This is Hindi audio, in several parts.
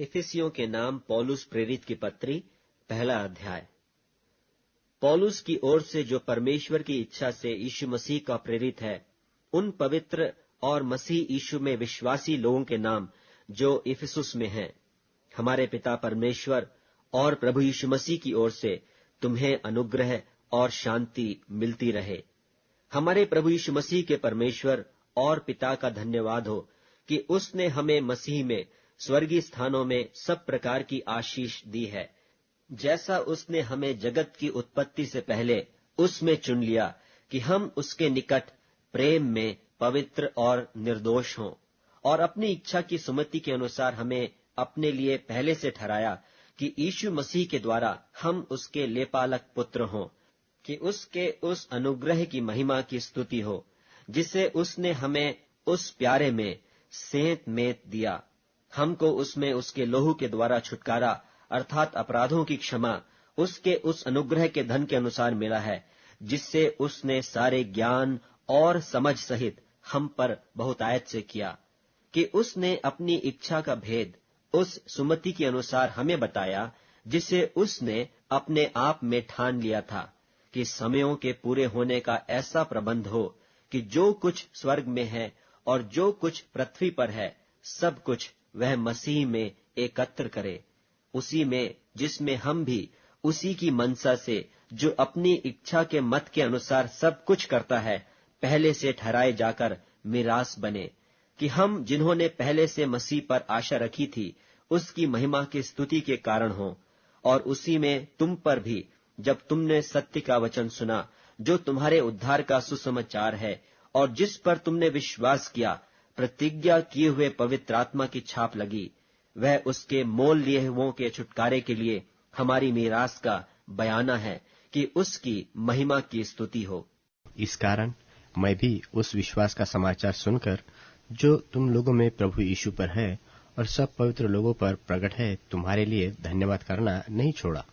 इफिसियों के नाम पौलुस प्रेरित की पत्री, पहला अध्याय। पौलुस की ओर से जो परमेश्वर की इच्छा से यीशु मसीह का प्रेरित है, उन पवित्र और मसीह यीशु में विश्वासी लोगों के नाम जो इफिसुस में हैं, हमारे पिता परमेश्वर और प्रभु यीशु मसीह की ओर से तुम्हें अनुग्रह और शांति मिलती रहे। हमारे प्रभु यीशु मसीह के परमेश्वर और पिता का धन्यवाद हो कि उसने हमें मसीह में स्वर्गीय स्थानों में सब प्रकार की आशीष दी है, जैसा उसने हमें जगत की उत्पत्ति से पहले उसमें चुन लिया कि हम उसके निकट प्रेम में पवित्र और निर्दोष हों, और अपनी इच्छा की सुमति के अनुसार हमें अपने लिए पहले से ठहराया कि यीशु मसीह के द्वारा हम उसके लेपालक पुत्र हों, कि उसके उस अनुग्रह की महिमा की स्तुति हो जिसे उसने हमें उस प्यारे में सेंत मेंत दिया। हमको उसमें उसके लोहू के द्वारा छुटकारा अर्थात अपराधों की क्षमा उसके उस अनुग्रह के धन के अनुसार मिला है, जिससे उसने सारे ज्ञान और समझ सहित हम पर बहुतायत से किया, कि उसने अपनी इच्छा का भेद उस सुमति के अनुसार हमें बताया, जिसे उसने अपने आप में ठान लिया था कि समयों के पूरे होने का ऐसा प्रबंध हो कि जो कुछ स्वर्ग में है और जो कुछ पृथ्वी पर है, सब कुछ वह मसीह में एकत्र करे, उसी में जिसमें हम भी उसी की मनसा से जो अपनी इच्छा के मत के अनुसार सब कुछ करता है, पहले से ठहराए जाकर मिरास बने, कि हम जिन्होंने पहले से मसीह पर आशा रखी थी उसकी महिमा की स्तुति के कारण हो। और उसी में तुम पर भी, जब तुमने सत्य का वचन सुना जो तुम्हारे उद्धार का सुसमाचार है, और जिस पर तुमने विश्वास किया, प्रतिज्ञा किए हुए पवित्र आत्मा की छाप लगी, वह उसके मोल लिए हुओं के छुटकारे के लिए हमारी मीरास का बयाना है कि उसकी महिमा की स्तुति हो। इस कारण मैं भी उस विश्वास का समाचार सुनकर जो तुम लोगों में प्रभु यीशु पर है और सब पवित्र लोगों पर प्रकट है, तुम्हारे लिए धन्यवाद करना नहीं छोड़ा,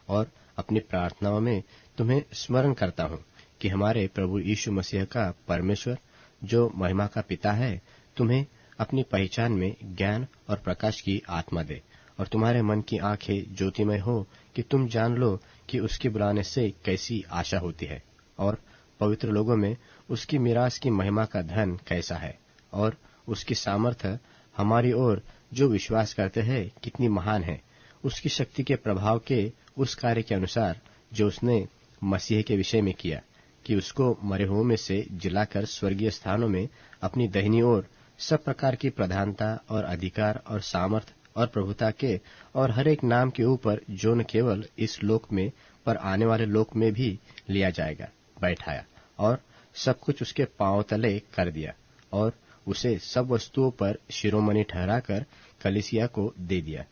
और अपनी प्रार्थनाओं में तुम्हें स्मरण करता हूँ कि हमारे प्रभु यीशु मसीह का परमेश्वर जो महिमा का पिता है, तुम्हें अपनी पहचान में ज्ञान और प्रकाश की आत्मा दे, और तुम्हारे मन की आंखें ज्योतिमय हो कि तुम जान लो कि उसके बुलाने से कैसी आशा होती है, और पवित्र लोगों में उसकी मिरास की महिमा का धन कैसा है, और उसकी सामर्थ्य हमारी ओर जो विश्वास करते हैं कितनी महान है, उसकी शक्ति के प्रभाव के उस कार्य के अनुसार जो उसने मसीह के विषय में किया, कि उसको मरे हुओं में से जिलाकर स्वर्गीय स्थानों में अपनी दाहिनी ओर सब प्रकार की प्रधानता और अधिकार और सामर्थ और प्रभुता के और हर एक नाम के ऊपर जो न केवल इस लोक में पर आने वाले लोक में भी लिया जाएगा, बैठाया, और सब कुछ उसके पांव तले कर दिया, और उसे सब वस्तुओं पर शिरोमणि ठहराकर कलीसिया को दे दिया।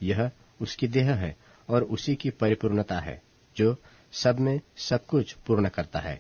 यह उसकी देह है और उसी की परिपूर्णता है, जो सब में सब कुछ पूर्ण करता है।